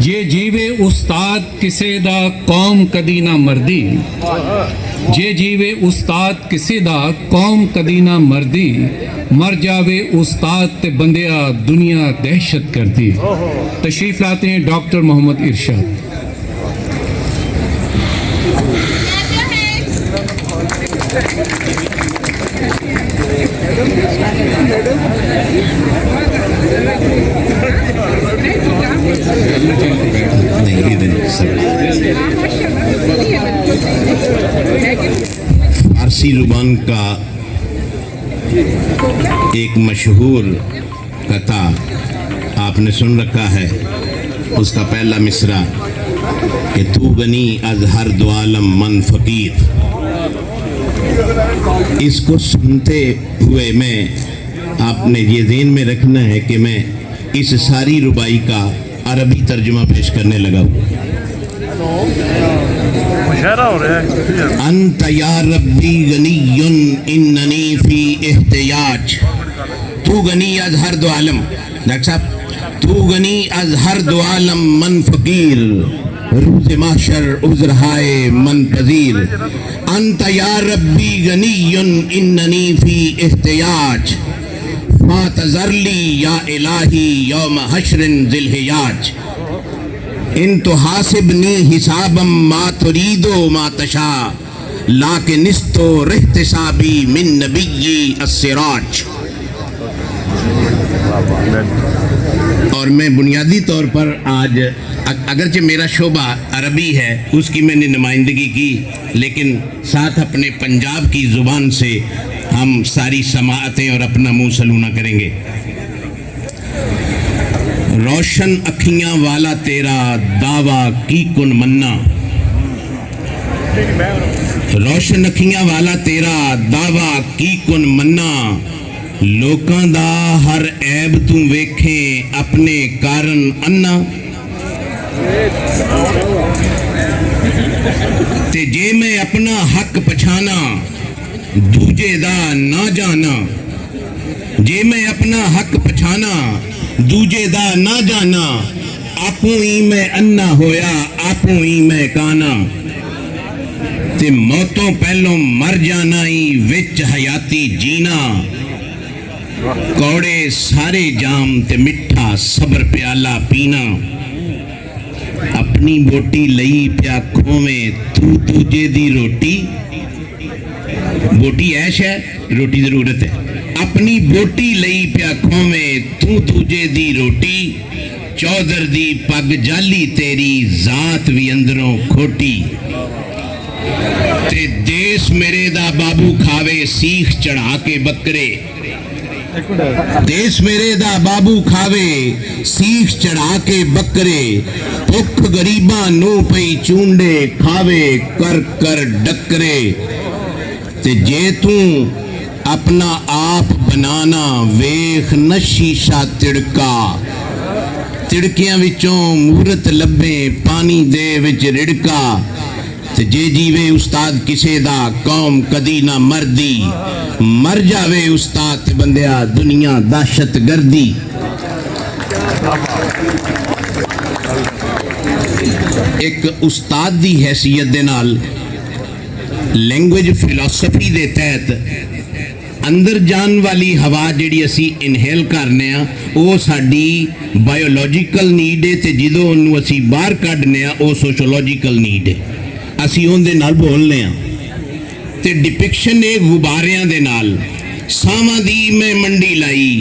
ਜੇ ਜੀਵੇ ਉਸਤਾਦ ਕਿਸੇ ਦਾ ਕੌਮ ਕਦੀ ਨਾ ਮਰਦੀ। ਜੇ ਜੀਵੇ ਉਸਤਾਦ ਕਿਸੇ ਦਾ ਕੌਮ ਕਦੀ ਨਾ ਮਰਦੀ। मर जावे उस्ताद ते बंदिया दुनिया दहशत करती। तशरीफ लाते हैं डॉक्टर मोहम्मद इरशाद। फारसी जुबान का एक मशहूर कथा आपने सुन रखा है। उसका पहला मिसरा कि तू गनी अज हर दो आलम मन फकीर। इसको सुनते हुए मैं आपने ये ज़हन में रखना है कि मैं इस सारी रुबाई का अरबी तर्जुमा पेश करने लगा हूँ। अंत या रब्बी गनीयुन इन्ननी फी इहतियाज। तू गनी अज हर दो आलम। डॉक्टर साहब, तू गनी अज हर दो आलम मन फकीर। रूज़ माशर उज़्र हाय मन पजीर। अंत या रब्बी गनीयुन इन्ननी फी इहतियाज। फातज़रली या इलाही यौम हश्रिन ज़िलहियाज। इन तो हासिबनी हिसाबम मा तुरीदो मा तशा। लाके निस्तो रहतिसाबी मिन नबिय्यी अस्सिराज। और मैं बुनियादी तौर पर आज अगरचे मेरा शोबा अरबी है उसकी मैंने नुमाइंदगी की, लेकिन साथ अपने पंजाब की ज़ुबान से हम सारी समाअतें और अपना मुँह सलूना करेंगे। रोशन अखियां वाला तेरा दावा की कुन मन्ना। रोशन अखियां वाला तेरा दावा की कुन मन्ना। लोकां दा हर ऐब तू वेखे अपने कारण अन्ना। ते जे मैं अपना हक पछाना दूजे दा ना जाना। जे मैं अपना हक पछाना दूजे दा ना जाना। आपू ही मैं अन्ना होया आपू ही मैं काना। ते मौतों पहलों मर जाना ही विच हयाती जीना। कौड़े सारे जाम ते मिठा सबर प्याला पीना। अपनी बोटी लई प्या खोवें तू दूजे दी रोटी। बोटी ऐश है, रोटी जरूरत है। अपनी बोटी लई प्या खोवें तू दूजे दी रोटी। चौधर दी पग जाली तेरी जात भी अंदरों खोटी। ते देश मेरे दा बाबू खावे सीख चढ़ा के बकरे। देश मेरे दा बाबू खावे सीख चढ़ा के बकरे। भुख गरीबा नू पई चूंडे खावे कर कर डकरे। ते जे तू अपना आप बनाना वेख न शीशा तिड़का। तिड़कियां विचों मूरत लब्बे पानी दे विच रिड़का। ते जे जीवे उस्ताद किसे दा कौम कदी ना मरदी। मर जावे उस्ताद ते बंदिया दुनिया दहशत गर्दी। एक उस्ताद दी हैसियत दे नाल लैंग्वेज फिलोसफी दे तहत अंदर जान वाली हवा जिहड़ी असी इनहेल करने आ वो साडी बायोलॉजिकल नीड है। ते जदों ओनू असी बाहर कढने आ वो सोशोलॉजिकल नीड है। असी उहदे नाल बोलने आ ते डिपिक्शन है गुब्बारियां दे नाल। सावां दी मैं मंडी लाई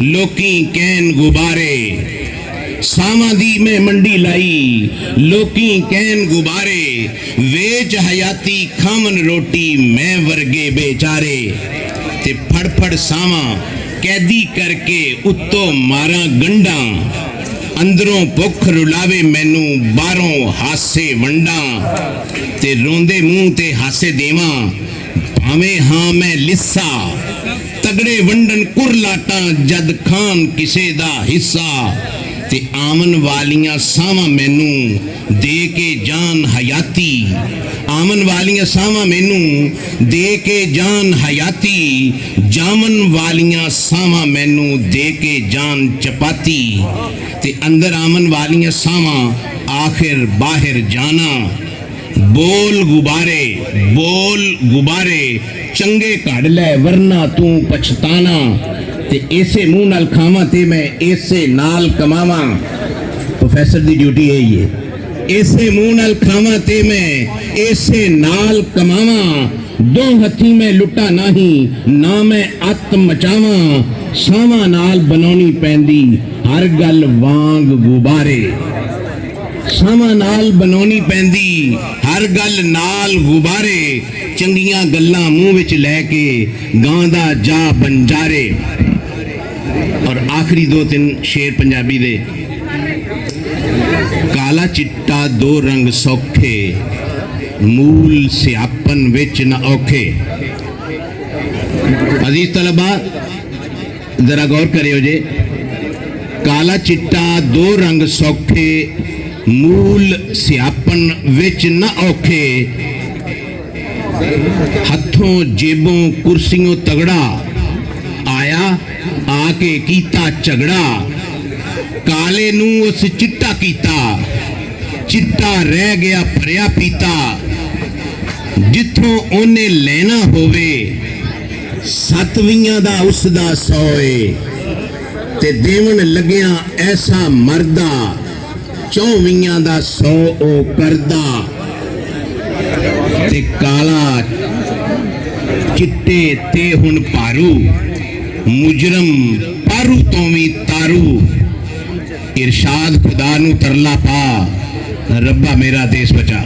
लोकी कहन गुब्बारे। सावां दी मैं मंडी लाई लोकी कहन गुब्बारे। वेच हयाती खावन रोटी मैं वर्गे बेचारे। ते फड़ फड़ सावां कैदी करके उत्तों मारा गंडा। अंदरों भुख रुलावे मैनू बाहरों हासे वंडा। ते रोंदे मुंह ते हासे देवां भावें हाँ मैं लिस्सा। तगड़े वंडन कुरलाटा जद खान किसे दा हिस्सा। ਤੇ ਆਮਨ ਵਾਲੀਆਂ ਸਾਵਾਂ ਮੈਨੂੰ ਦੇ ਕੇ ਜਾਨ ਹਯਾਤੀ, ਆਮਨ ਵਾਲੀਆਂ ਸਾਵਾਂ ਮੈਨੂੰ ਦੇ ਕੇ ਜਾਨ ਹਯਾਤੀ, ਜਾਮਨ ਵਾਲੀਆਂ ਸਾਵਾਂ ਮੈਨੂੰ ਦੇ ਕੇ ਜਾਨ ਚਪਾਤੀ, ਤੇ ਅੰਦਰ ਆਮਨ ਵਾਲੀਆਂ ਸਾਵਾਂ ਆਖਿਰ ਬਾਹਰ ਜਾਣਾ। ਬੋਲ ਗੁਬਾਰੇ ਚੰਗੇ ਕੱਢ ਲੈ ਵਰਨਾ ਤੂੰ ਪਛਤਾਣਾ, ਤੇ ਇਸੇ ਮੂੰਹ ਨਾਲ ਖਾਵਾਂ ਤੇ ਮੈਂ ਇਸੇ ਨਾਲ ਕਮਾਵਾਂ। ਪ੍ਰੋਫੈਸਰ ਦੀ ਡਿਊਟੀ ਹੈ ਇਹ, ਇਸੇ ਮੂੰਹ ਨਾਲ ਖਾਵਾਂ ਤੇ ਮੈਂ ਇਸੇ ਨਾਲ ਕਮਾਵਾਂ। ਦੋ ਹੱਥੀ ਮੈਂ ਲੁੱਟਾ ਨਹੀਂ ਨਾ ਮੈਂ ਅੱਤ ਮਚਾਵਾਂ, ਸਾਵਾਂ ਨਾਲ ਬਣਾਉਣੀ ਪੈਂਦੀ ਹਰ ਗੱਲ ਵਾਂਗ ਗੁਬਾਰੇ, ਸਾਵਾਂ ਨਾਲ ਬਣਾਉਣੀ ਪੈਂਦੀ ਹਰ ਗੱਲ ਨਾਲ ਗੁਬਾਰੇ, ਚੰਗੀਆਂ ਗੱਲਾਂ ਮੂੰਹ ਵਿੱਚ ਲੈ ਕੇ ਗਾਉਂਦਾ ਜਾ ਬੰਜਾਰੇ। ਔਰ ਆਖਰੀ ਦੋ ਤਿੰਨ ਸ਼ੇਰ ਪੰਜਾਬੀ ਦੇ। ਕਾਲਾ ਚਿੱਟਾ ਦੋ ਰੰਗ ਸੌਖੇ, ਮੂਲ ਸਿਆਪਨ ਵਿੱਚ ਨਾ ਔਖੇ। ਅਜ਼ੀਜ਼ ਤਲਬਾ ਜ਼ਰਾ ਗੌਰ ਕਰਿਓ ਜੇ, ਕਾਲਾ ਚਿੱਟਾ ਦੋ ਰੰਗ ਸੌਖੇ, ਮੂਲ ਸਿਆਪਨ ਵਿੱਚ ਨਾ ਔਖੇ। ਹੱਥੋਂ ਜੇਬੋਂ ਕੁਰਸੀਓਂ ਤਗੜਾ, ਆਇਆ ਆ ਕੇ ਕੀਤਾ ਝਗੜਾ। ਕਾਲੇ ਨੂੰ ਉਸ ਚਿੱਟਾ ਕੀਤਾ, ਚਿੱਟਾ ਰਹਿ ਗਿਆ ਭਰਿਆ ਪੀਤਾ। ਜਿੱਥੋਂ ਉਹਨੇ ਲੈਣਾ ਹੋਵੇ ਸਤਵੀਆਂ ਦਾ ਉਸ ਦਾ ਸੋਏ, ਤੇ ਦੇਵਨ ਲੱਗਿਆ ਐਸਾ ਮਰਦਾ, ਚੌਵੀਆਂ ਦਾ 100 ਉਹ ਕਰਦਾ। ਤੇ ਕਾਲਾ ਚਿੱਟੇ ਤੇ ਹੁਣ ਭਾਰੂ, ਮੁਜਰਮ ਪਾਰੂ ਤੋਂ ਵੀ ਤਾਰੂ। ਇਰਸ਼ਾਦ ਖੁਦਾ ਨੂੰ ਤਰਲਾ ਪਾ, ਰੱਬਾ ਮੇਰਾ ਦੇਸ਼ ਬਚਾ।